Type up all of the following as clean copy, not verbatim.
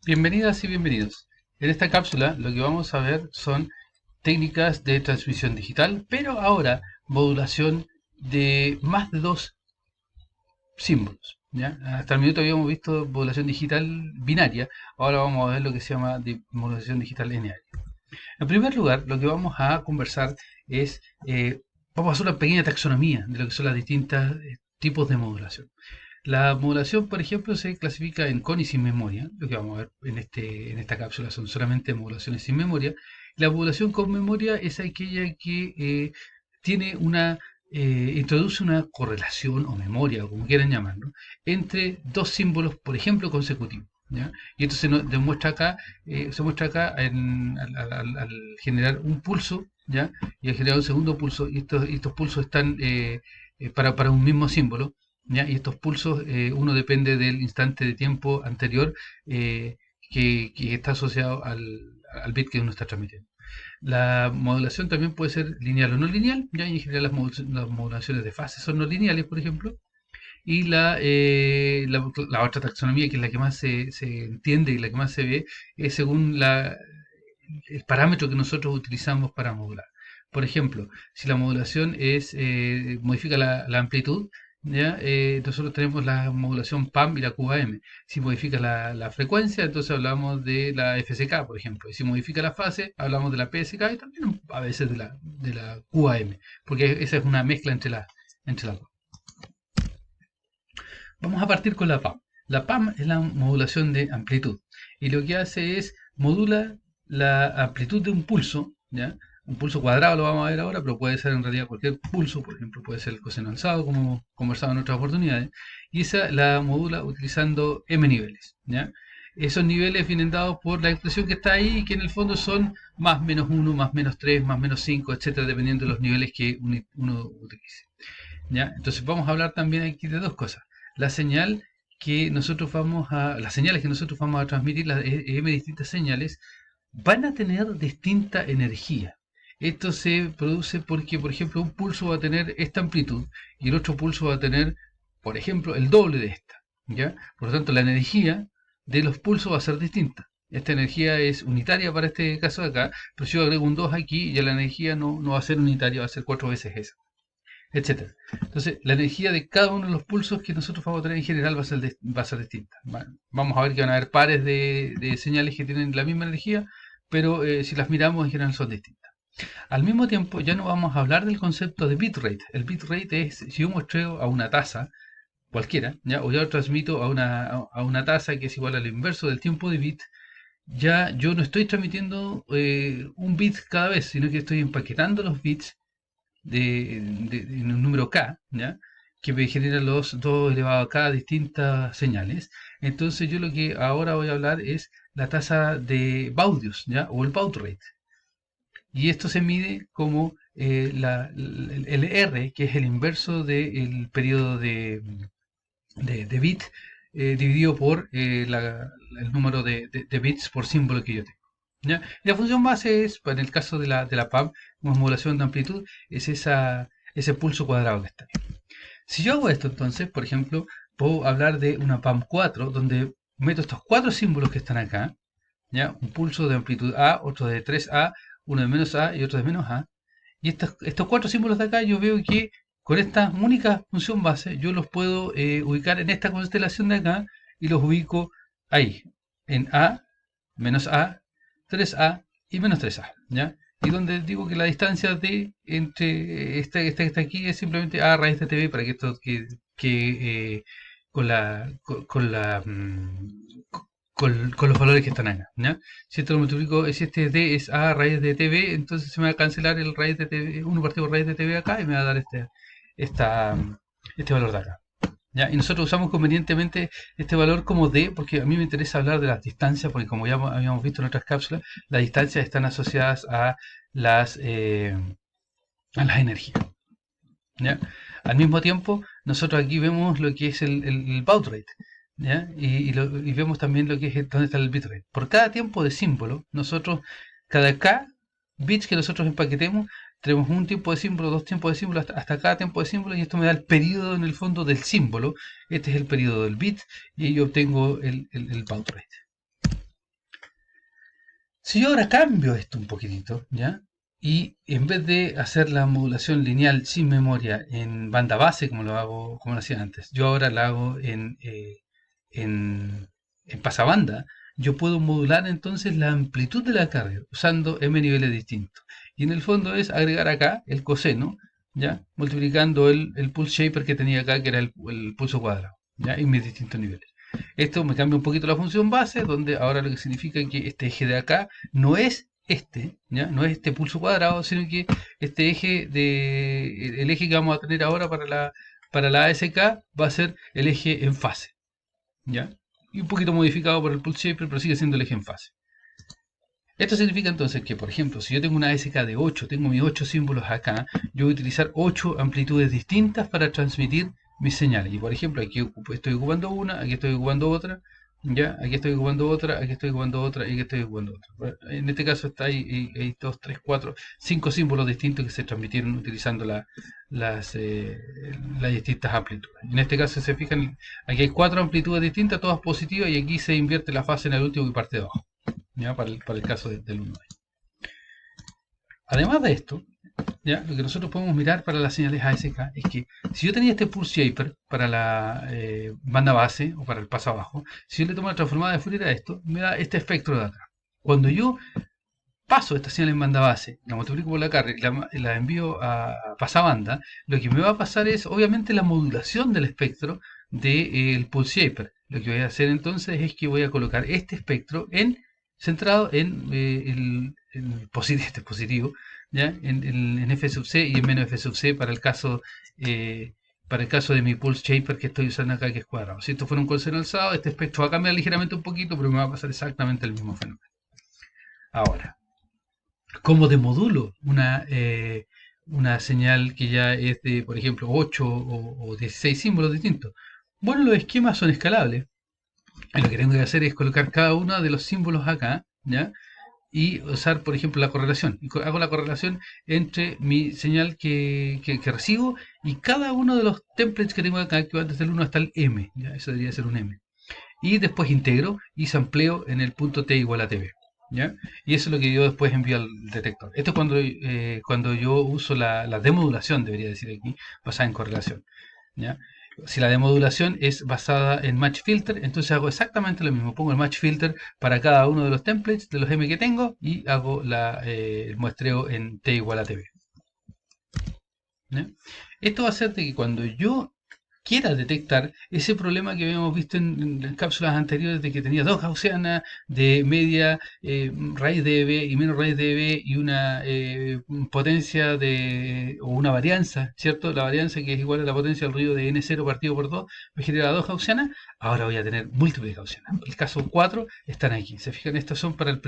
Bienvenidas y bienvenidos. En esta cápsula lo que vamos a ver son técnicas de transmisión digital, pero ahora modulación de más de dos símbolos. ¿Ya? Hasta el minuto habíamos visto modulación digital binaria, ahora vamos a ver lo que se llama modulación digital lineal. En primer lugar, lo que vamos a conversar es, vamos a hacer una pequeña taxonomía de lo que son las distintas tipos de modulación. La modulación, por ejemplo, se clasifica en con y sin memoria. Lo que vamos a ver en esta cápsula son solamente modulaciones sin memoria. La modulación con memoria es aquella que tiene introduce una correlación o memoria, o como quieran llamarlo, entre dos símbolos, por ejemplo, consecutivos. ¿Ya? Y esto se muestra acá al generar un pulso, ¿ya? Y al generar un segundo pulso, y estos pulsos están para un mismo símbolo. ¿Ya? Y estos pulsos, uno depende del instante de tiempo anterior que está asociado al bit que uno está transmitiendo. La modulación también puede ser lineal o no lineal, ya en general las modulaciones de fase son no lineales, por ejemplo, y la otra taxonomía, que es la que más se entiende y la que más se ve, es según el parámetro que nosotros utilizamos para modular. Por ejemplo, si la modulación modifica la amplitud, ¿ya? Nosotros tenemos la modulación PAM y la QAM. Si modifica la frecuencia, entonces hablamos de la FSK, por ejemplo. Y si modifica la fase, hablamos de la PSK y también a veces de la QAM, porque esa es una mezcla entre las dos. Vamos a partir con la PAM. La PAM es la modulación de amplitud y lo que hace es modula la amplitud de un pulso, ¿ya? Un pulso cuadrado lo vamos a ver ahora, pero puede ser en realidad cualquier pulso, por ejemplo, puede ser el coseno alzado, como conversado en otras oportunidades, y esa la modula utilizando m niveles, ¿ya? Esos niveles vienen dados por la expresión que está ahí, que en el fondo son más menos 1, más menos 3, más menos 5, etcétera, dependiendo de los niveles que uno utilice. ¿Ya? Entonces vamos a hablar también aquí de dos cosas. La señal las señales que nosotros vamos a transmitir, las M distintas señales, van a tener distinta energía. Esto se produce porque, por ejemplo, un pulso va a tener esta amplitud y el otro pulso va a tener, por ejemplo, el doble de esta. ¿Ya? Por lo tanto, la energía de los pulsos va a ser distinta. Esta energía es unitaria para este caso de acá, pero si yo agrego un 2 aquí, ya la energía no va a ser unitaria, va a ser 4 veces esa, etcétera. Entonces, la energía de cada uno de los pulsos que nosotros vamos a tener en general va a ser distinta. Vamos a ver que van a haber pares de señales que tienen la misma energía, pero si las miramos en general son distintas. Al mismo tiempo, ya no vamos a hablar del concepto de bitrate. El bitrate es si yo muestreo a una tasa cualquiera, ¿ya? O yo lo transmito a una tasa que es igual al inverso del tiempo de bit, ya yo no estoy transmitiendo un bit cada vez, sino que estoy empaquetando los bits en un número k, ¿ya? Que me genera los 2 elevado a k distintas señales. Entonces yo lo que ahora voy a hablar es la tasa de baudios, ¿ya? O el baud rate. Y esto se mide como el R, que es el inverso del periodo de bit, dividido por el número de bits por símbolo que yo tengo. ¿Ya? Y la función base es, en el caso de la PAM, como modulación de amplitud, es ese pulso cuadrado que está ahí. Si yo hago esto, entonces, por ejemplo, puedo hablar de una PAM 4, donde meto estos 4 símbolos que están acá, ¿ya? Un pulso de amplitud A, otro de 3A, uno de menos A y otro de menos A. Y estos 4 símbolos de acá yo veo que con esta única función base yo los puedo ubicar en esta constelación de acá y los ubico ahí, en A, menos A, 3A y menos 3A, ¿ya? Y donde digo que la distancia entre esta aquí es simplemente A raíz de TV para que esto que con la con la con los valores que están acá, ¿ya? Si esto lo multiplico, si este D es A raíz de TV, entonces se me va a cancelar el raíz de TV, 1 partido por raíz de TV acá y me va a dar esta, este valor de acá. ¿Ya? Y nosotros usamos convenientemente este valor como D, porque a mí me interesa hablar de las distancias, porque como ya habíamos visto en otras cápsulas, las distancias están asociadas a las energías. ¿Ya? Al mismo tiempo, nosotros aquí vemos lo que es el baud rate, ¿ya? Y vemos también lo que es dónde está el bitrate. Por cada tiempo de símbolo, cada K bits que nosotros empaquetemos, tenemos un tiempo de símbolo, dos tiempos de símbolo, hasta cada tiempo de símbolo, y esto me da el periodo en el fondo del símbolo. Este es el periodo del bit, y yo obtengo el baud rate. Si yo ahora cambio esto un poquitito, ¿ya? Y en vez de hacer la modulación lineal sin memoria en banda base, como lo hago, como lo hacía antes, yo ahora la hago en, en pasabanda, yo puedo modular entonces la amplitud de la carga usando m niveles distintos. Y en el fondo es agregar acá el coseno, ¿ya? Multiplicando el pulse shaper que tenía acá, que era el pulso cuadrado, ¿ya? En mis distintos niveles. Esto me cambia un poquito la función base, donde ahora lo que significa que este eje de acá no es este, ¿ya? No es este pulso cuadrado, sino que este eje el eje que vamos a tener ahora para la ASK va a ser el eje en fase, ¿ya? Y un poquito modificado por el pulse shaper, pero sigue siendo el eje en fase. Esto significa entonces que, por ejemplo, si yo tengo una ASK de 8, tengo mis 8 símbolos acá, yo voy a utilizar 8 amplitudes distintas para transmitir mis señales. Y por ejemplo, aquí estoy ocupando una, aquí estoy ocupando otra, ya, aquí estoy ocupando otra, aquí estoy ocupando otra y aquí estoy ocupando otra. En este caso está hay 2, 3, 4, 5 símbolos distintos que se transmitieron utilizando las distintas amplitudes. En este caso, si se fijan, aquí hay 4 amplitudes distintas, todas positivas, y aquí se invierte la fase en el último y parte de abajo, ¿ya? Para el caso del 1. Además de esto, ¿ya? Lo que nosotros podemos mirar para las señales ASK es que si yo tenía este pulse shaper para la banda base o para el paso abajo, si yo le tomo la transformada de Fourier a esto, me da este espectro de acá. Cuando yo paso esta señal en banda base, la multiplico por la carga y la envío a pasabanda, lo que me va a pasar es obviamente la modulación del espectro del pulse shaper. Lo que voy a hacer entonces es que voy a colocar este espectro centrado en este positivo, ¿ya? En F sub C y en menos F sub C para el caso de mi pulse shaper que estoy usando acá, que es cuadrado. Si esto fuera un coseno alzado, este espectro va a cambiar ligeramente un poquito, pero me va a pasar exactamente el mismo fenómeno. Ahora, ¿cómo demodulo una señal que ya es de, por ejemplo, 8 o 16 símbolos distintos? Bueno, los esquemas son escalables. Y lo que tengo que hacer es colocar cada uno de los símbolos acá, ¿ya? Y usar, por ejemplo, la correlación. Y hago la correlación entre mi señal que recibo y cada uno de los templates que tengo acá, que va desde el 1 hasta el M. ¿Ya? Eso debería ser un M. Y después integro y sampleo en el punto T igual a TB. ¿Ya? Y eso es lo que yo después envío al detector. Esto es cuando yo uso la demodulación, debería decir aquí, basada en correlación. ¿Ya? Si la demodulación es basada en match filter, entonces hago exactamente lo mismo. Pongo el match filter para cada uno de los templates de los M que tengo y hago el muestreo en T igual a TB. ¿Ya? Esto va a hacer de que cuando yo quiera detectar ese problema que habíamos visto en cápsulas anteriores de que tenía dos gaussianas de media raíz de b y menos raíz de b y una potencia o una varianza, ¿cierto? La varianza que es igual a la potencia del ruido de n0 partido por 2 me genera dos gaussianas. Ahora voy a tener múltiples gaussianas. El caso 4 están aquí. Se fijan, estos son para el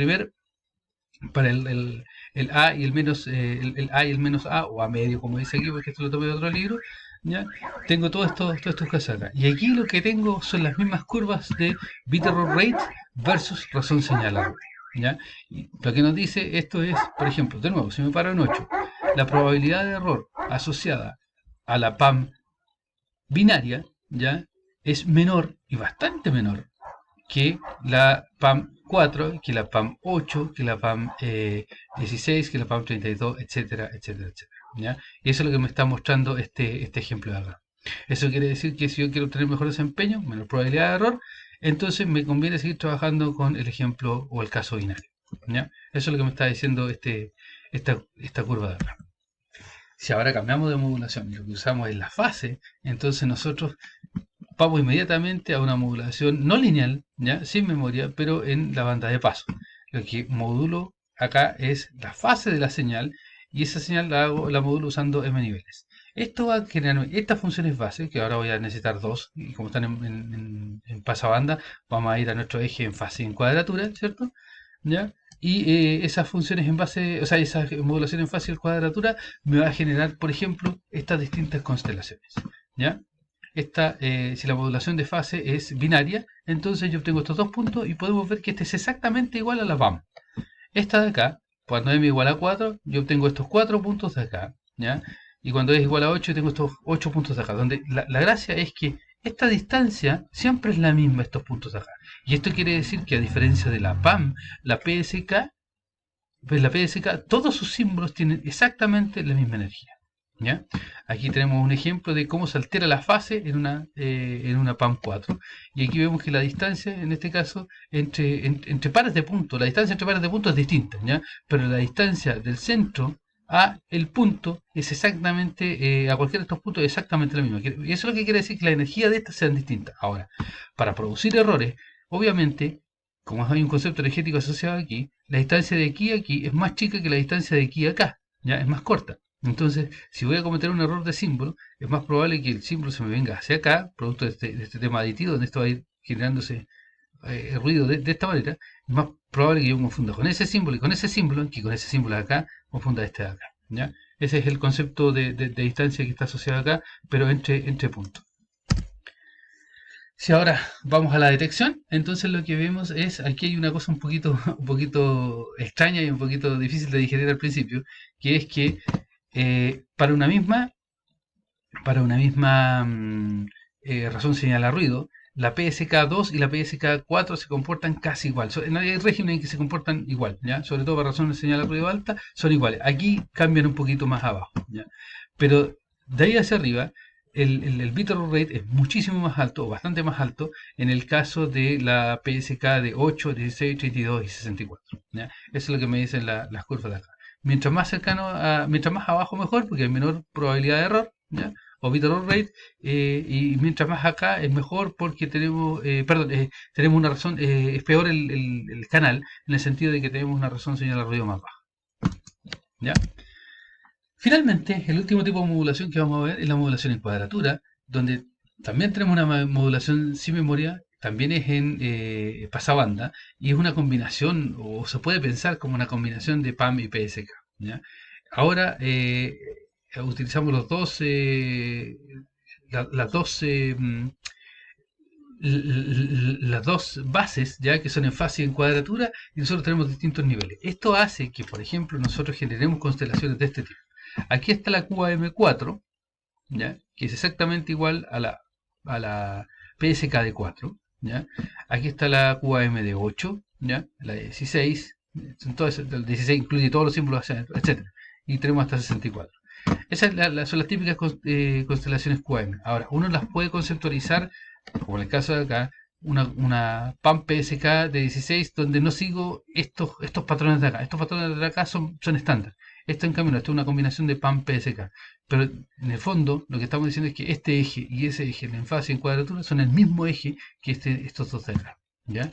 A y el menos el A y el menos A, o A medio, como dice aquí, porque esto lo tomé de otro libro. ¿Ya? Tengo todos estos casos acá. Y aquí lo que tengo son las mismas curvas de bit error rate versus razón señalada. ¿Ya? Y lo que nos dice esto es, por ejemplo, de nuevo, si me paro en 8, la probabilidad de error asociada a la PAM binaria, ¿ya? Es menor y bastante menor que la PAM 4, que la PAM 8, que la PAM 16, que la PAM 32, etcétera, etcétera, etcétera. ¿Ya? Y eso es lo que me está mostrando este ejemplo de acá. Eso quiere decir que si yo quiero tener mejor desempeño, menor probabilidad de error, entonces me conviene seguir trabajando con el ejemplo o el caso binario. ¿Ya? Eso es lo que me está diciendo esta curva de acá. Si ahora cambiamos de modulación y lo que usamos es la fase, entonces nosotros vamos inmediatamente a una modulación no lineal, ¿ya? Sin memoria, pero en la banda de paso. Lo que modulo acá es la fase de la señal y esa señal la modulo usando M niveles. Esto va a generar estas funciones base, que ahora voy a necesitar dos, y como están en pasabanda, vamos a ir a nuestro eje en fase y en cuadratura, ¿cierto? ¿Ya? Y esas funciones en base, o sea, esa modulación en fase y cuadratura me va a generar, por ejemplo, estas distintas constelaciones, ¿ya? Si la modulación de fase es binaria, entonces yo obtengo estos dos puntos y podemos ver que este es exactamente igual a la PAM. Esta de acá, cuando m igual a 4, yo obtengo estos 4 puntos de acá, ¿ya? Y cuando es igual a 8, tengo estos 8 puntos de acá. Donde la gracia es que esta distancia siempre es la misma, estos puntos de acá. Y esto quiere decir que a diferencia de la PAM, la PSK pues la PSK, todos sus símbolos tienen exactamente la misma energía. ¿Ya? Aquí tenemos un ejemplo de cómo se altera la fase en una PAM4. Y aquí vemos que la distancia, en este caso, entre pares de puntos, la distancia entre pares de puntos es distinta, ¿ya? Pero la distancia del centro a el punto es exactamente, a cualquiera de estos puntos es exactamente la misma. Y eso es lo que quiere decir que la energía de estas sean distintas. Ahora, para producir errores, obviamente, como hay un concepto energético asociado aquí, la distancia de aquí a aquí es más chica que la distancia de aquí a acá, ¿ya? Es más corta. Entonces, si voy a cometer un error de símbolo, es más probable que el símbolo se me venga hacia acá, producto de este tema aditivo, donde esto va a ir generándose ruido de esta manera. Es más probable que yo me confunda con ese símbolo y con ese símbolo, que con ese símbolo de acá, confunda este de acá. ¿Ya? Ese es el concepto de distancia que está asociado acá, pero entre puntos. Si ahora vamos a la detección, entonces lo que vemos es, aquí hay una cosa un poquito extraña y un poquito difícil de digerir al principio, que es que para una misma razón señala ruido, la PSK2 y la PSK4 se comportan casi igual. Hay regímenes en que se comportan igual, ¿ya? Sobre todo para razones de señal ruido alta, son iguales. Aquí cambian un poquito más abajo, ¿ya? Pero de ahí hacia arriba, el bit error rate es muchísimo más alto, o bastante más alto, en el caso de la PSK de 8, 16, 32 y 64. ¿Ya? Eso es lo que me dicen las curvas de acá. Mientras más mientras más abajo mejor, porque hay menor probabilidad de error, ¿ya? O bit error rate, y mientras más acá es mejor porque tenemos una razón, es peor el canal, en el sentido de que tenemos una razón señal de ruido más baja. ¿Ya? Finalmente, el último tipo de modulación que vamos a ver es la modulación en cuadratura, donde también tenemos una modulación sin memoria, también es en pasabanda, y es una combinación, o se puede pensar como una combinación de PAM y PSK. ¿Ya? Ahora utilizamos las dos las dos bases, ya que son en fase y en cuadratura, y nosotros tenemos distintos niveles. Esto hace que, por ejemplo, nosotros generemos constelaciones de este tipo. Aquí está la QAM4, ¿ya? Que es exactamente igual a la PSK de 4. ¿Ya? Aquí está la QAM de 8, ¿ya? La de 16, el 16 incluye todos los símbolos, etc. Y tenemos hasta 64. Esas son las típicas constelaciones QAM. Ahora, uno las puede conceptualizar, como en el caso de acá, una PAM PSK de 16 donde no sigo estos patrones de acá. Estos patrones de acá son estándar. Esto en cambio, esto es una combinación de PAM PSK. Pero en el fondo, lo que estamos diciendo es que este eje y ese eje en fase y en cuadratura son el mismo eje que estos dos de acá. ¿Ya?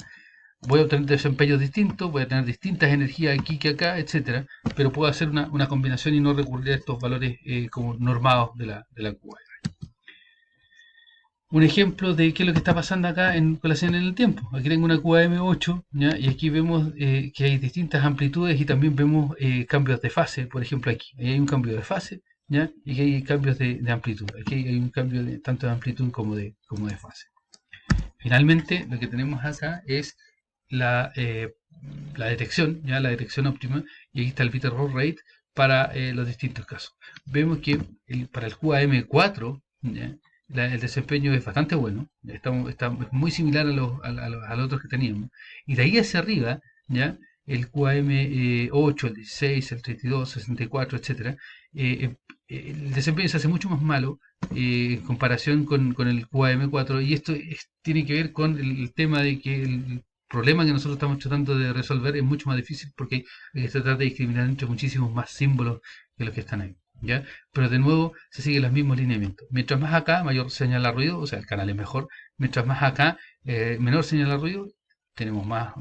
Voy a obtener desempeños distintos, voy a tener distintas energías aquí que acá, etcétera, pero puedo hacer una combinación y no recurrir a estos valores como normados de la QAM. Un ejemplo de qué es lo que está pasando acá con la señal en el tiempo. Aquí tengo una QAM8, ¿ya? Y aquí vemos que hay distintas amplitudes y también vemos cambios de fase, por ejemplo aquí. Ahí hay un cambio de fase, ¿ya? Y aquí hay cambios de amplitud. Aquí hay un cambio tanto de amplitud como de fase. Finalmente, lo que tenemos acá es la detección, ya la detección óptima, y aquí está el bit error rate para los distintos casos. Vemos que para el QAM4, ¿ya? El desempeño es bastante bueno, está muy similar a los otros que teníamos, y de ahí hacia arriba, ¿ya? El QAM8, el 16, el 32, 64, etc. El desempeño se hace mucho más malo en comparación con el QAM4, y esto tiene que ver con el tema de que el problema que nosotros estamos tratando de resolver es mucho más difícil porque hay que tratar de discriminar entre muchísimos más símbolos que los que están ahí. ¿Ya? Pero de nuevo se siguen los mismos lineamientos. Mientras más acá, mayor señal de ruido, o sea, el canal es mejor. Mientras más acá, menor señal de ruido, tenemos más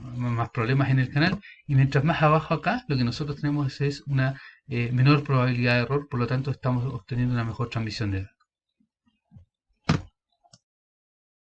problemas en el canal. Y mientras más abajo acá, lo que nosotros tenemos es una menor probabilidad de error, por lo tanto estamos obteniendo una mejor transmisión de datos.